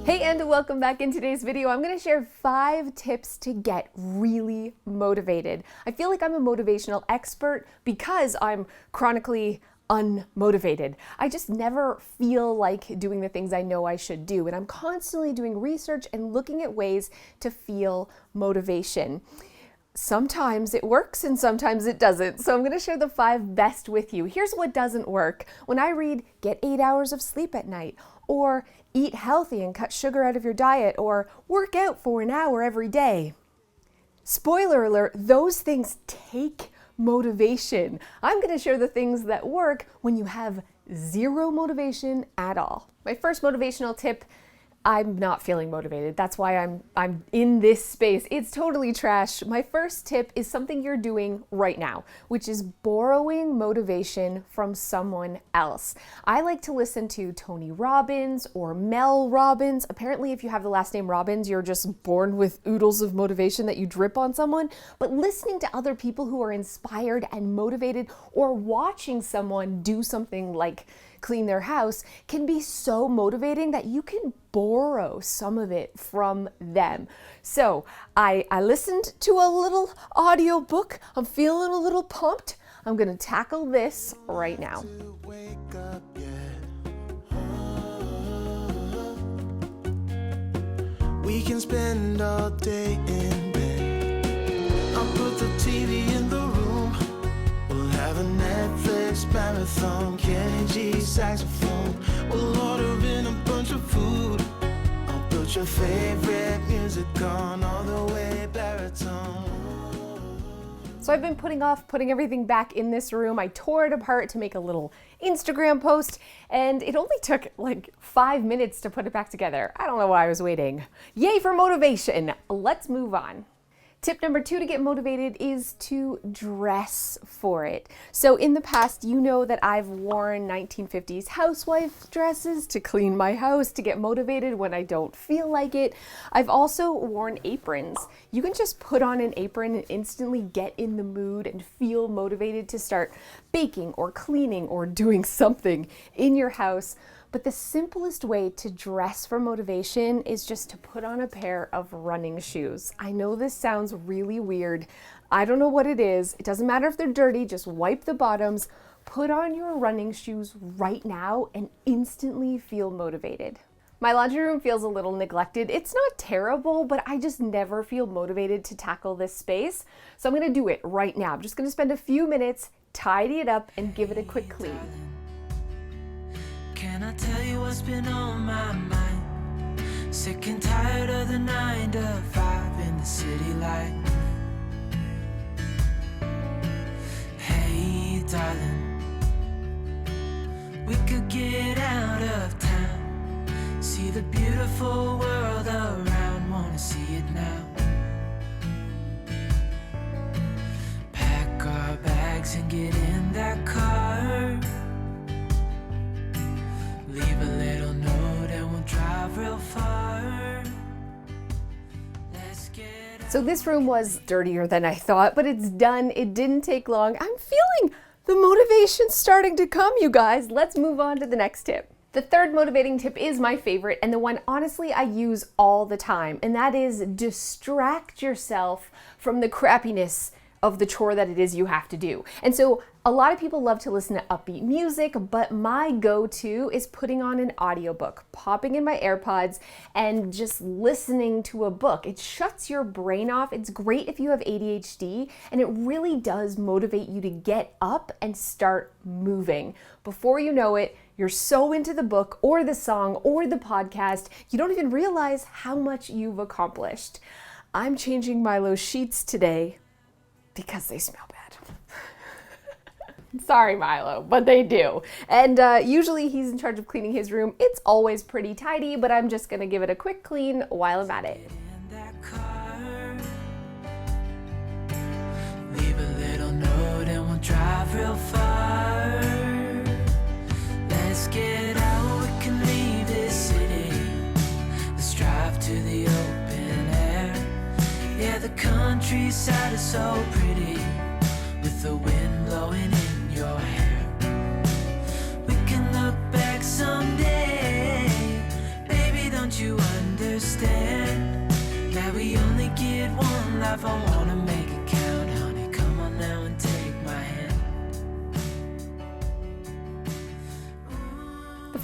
Hey, and welcome back. In today's video, I'm going to share 5 tips to get really motivated. I feel like I'm a motivational expert because I'm chronically unmotivated. I just never feel like doing the things I know I should do, and I'm constantly doing research and looking at ways to feel motivation. Sometimes it works and sometimes it doesn't. So I'm going to share the 5 best with you. Here's what doesn't work. When I read, get 8 hours of sleep at night, or eat healthy and cut sugar out of your diet, or work out for an hour every day. Spoiler alert, those things take motivation. I'm going to share the things that work when you have zero motivation at all. My first motivational tip: I'm not feeling motivated. That's why I'm in this space. It's totally trash. My first tip is something you're doing right now, which is borrowing motivation from someone else. I like to listen to Tony Robbins or Mel Robbins. Apparently, if you have the last name Robbins, you're just born with oodles of motivation that you drip on someone. But listening to other people who are inspired and motivated, or watching someone do something like clean their house, can be so motivating that you can borrow some of it from them. So I listened to a little audio book. I'm feeling a little pumped. I'm gonna tackle this right now. We can spend all day in bed. I'll put the TV in the room. We'll have a Netflix marathon. Kenny G saxophone. We'll order in a bunch of food. I'll put your favorite music on all the way baritone. So I've been putting off putting everything back in this room. I tore it apart to make a little Instagram post, and it only took like 5 minutes to put it back together. I don't know why I was waiting. Yay for motivation. Let's move on. Tip number 2 to get motivated is to dress for it. So in the past, you know that I've worn 1950s housewife dresses to clean my house, to get motivated when I don't feel like it. I've also worn aprons. You can just put on an apron and instantly get in the mood and feel motivated to start baking or cleaning or doing something in your house. But the simplest way to dress for motivation is just to put on a pair of running shoes. I know this sounds really weird. I don't know what it is. It doesn't matter if they're dirty, just wipe the bottoms, put on your running shoes right now, and instantly feel motivated. My laundry room feels a little neglected. It's not terrible, but I just never feel motivated to tackle this space. So I'm gonna do it right now. I'm just gonna spend a few minutes, tidy it up, and give it a quick clean. Can I tell you what's been on my mind? Sick and tired of the 9 to 5 in the city life. Hey darling, we could get out of town, see the beautiful world around, wanna see it now. Pack our bags and get in that car. Leave a little note and we'll drive real far. Let's get So this room was dirtier than I thought, but it's done. It didn't take long. I'm feeling the motivation starting to come, you guys. Let's move on to the next tip. The third motivating tip is my favorite, and the one honestly I use all the time, and that is distract yourself from the crappiness of the chore that it is you have to do. And so a lot of people love to listen to upbeat music, but my go-to is putting on an audiobook, popping in my AirPods, and just listening to a book. It shuts your brain off. It's great if you have ADHD, and it really does motivate you to get up and start moving. Before you know it, you're so into the book or the song or the podcast, you don't even realize how much you've accomplished. I'm changing Milo's sheets today because they smell bad. Sorry, Milo, but they do. And usually he's in charge of cleaning his room. It's always pretty tidy, but I'm just gonna give it a quick clean while I'm at it. leave a little note and we'll drive real far. Let's get out, we can leave this city. Let's drive to the open air. Yeah, the countryside is so pretty, with the wind blowing in your hair. We can look back someday, baby, don't you understand?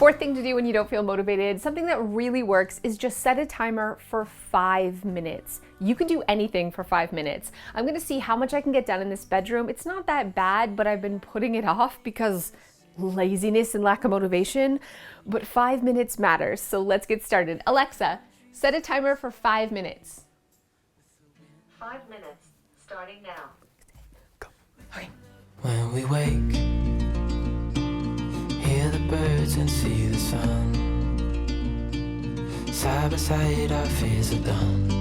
Fourth thing to do when you don't feel motivated, something that really works, is just set a timer for 5 minutes. You can do anything for 5 minutes. I'm gonna see how much I can get done in this bedroom. It's not that bad, but I've been putting it off because laziness and lack of motivation, but 5 minutes matters. So let's get started. Alexa, set a timer for 5 minutes. 5 minutes, starting now. Go. Okay. When we wake, hear the birds and see the sun. Side by side our fears are done.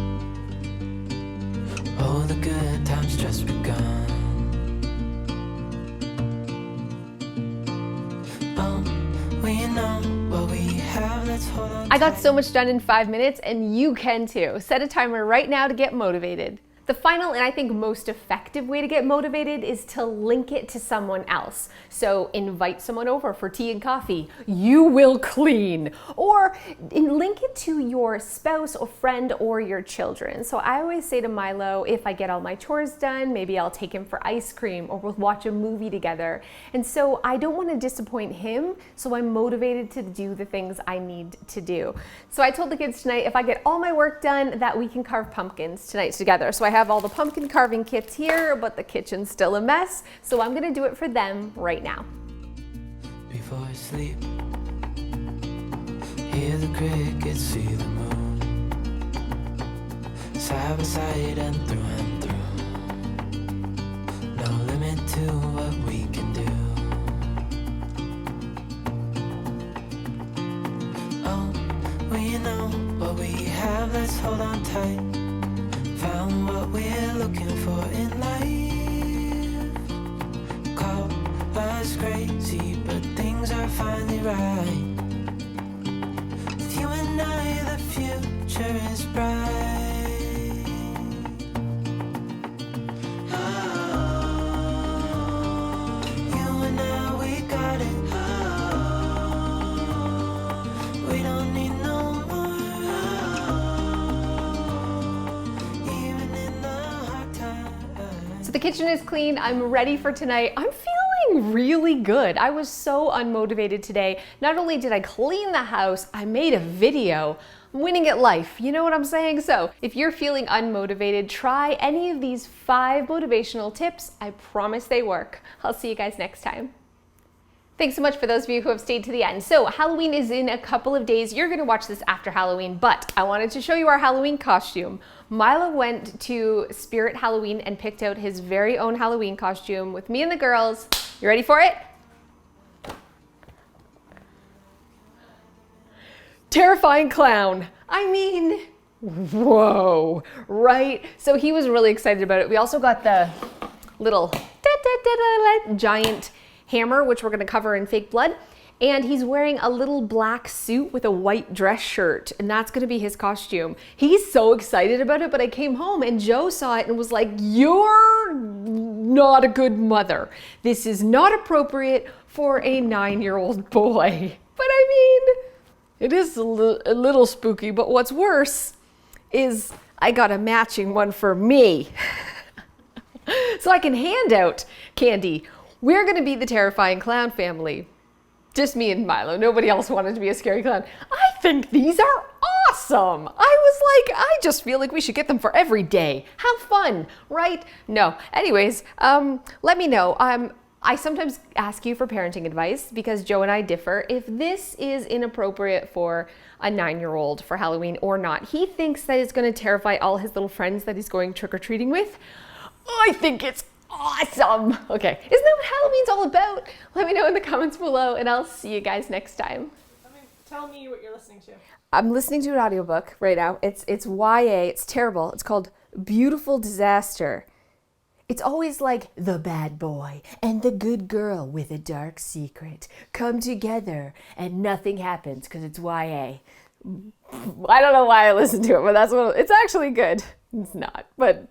Oh, the good times just begun. Oh, we know what we have, let's hold on. I got so much done in 5 minutes, and you can too. Set a timer right now to get motivated. The final and I think most effective way to get motivated is to link it to someone else. So invite someone over for tea and coffee. You will clean. Or link it to your spouse or friend or your children. So I always say to Milo, if I get all my chores done, maybe I'll take him for ice cream or we'll watch a movie together. And so I don't want to disappoint him, so I'm motivated to do the things I need to do. So I told the kids tonight, if I get all my work done, that we can carve pumpkins tonight together. So I have all the pumpkin carving kits here, but the kitchen's still a mess, so I'm gonna do it for them right now. Before I sleep, hear the crickets, see the moon. Side by side and through. No limit to what we can do. Oh, we know what we have, let's hold on tight. Found what we're looking for in life. Call us crazy, but things are finally right. With you and I, the future is bright. Oh, you and I, we got it. Oh, we don't need no more. So the kitchen is clean, I'm ready for tonight. I'm feeling really good. I was so unmotivated today. Not only did I clean the house, I made a video. I'm winning at life, you know what I'm saying? So if you're feeling unmotivated, try any of these 5 motivational tips. I promise they work. I'll see you guys next time. Thanks so much for those of you who have stayed to the end. So Halloween is in a couple of days. You're gonna watch this after Halloween, but I wanted to show you our Halloween costume. Milo went to Spirit Halloween and picked out his very own Halloween costume with me and the girls. You ready for it? Terrifying clown. I mean, whoa, right? So he was really excited about it. We also got the little giant hammer, which we're gonna cover in fake blood. And he's wearing a little black suit with a white dress shirt, and that's gonna be his costume. He's so excited about it, but I came home and Joe saw it and was like, "You're not a good mother. This is not appropriate for a 9-year-old boy." But I mean, it is a little spooky, but what's worse is I got a matching one for me. So I can hand out candy. We're gonna be the terrifying clown family. Just me and Milo. Nobody else wanted to be a scary clown. I think these are awesome. I was like, I just feel like we should get them for every day. Have fun, right? No. Anyways, let me know. I sometimes ask you for parenting advice because Joe and I differ. If this is inappropriate for a 9-year-old for Halloween or not, he thinks that it's going to terrify all his little friends that he's going trick-or-treating with. I think it's awesome. Okay, isn't that what Halloween's all about? Let me know in the comments below and I'll see you guys next time. Tell me what you're listening to. I'm listening to an audiobook right now. It's YA. It's terrible. It's called Beautiful Disaster. It's always like the bad boy and the good girl with a dark secret come together and nothing happens because it's YA. I don't know why I listen to it, but that's what it's actually good. It's not, but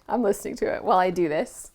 I'm listening to it while I do this.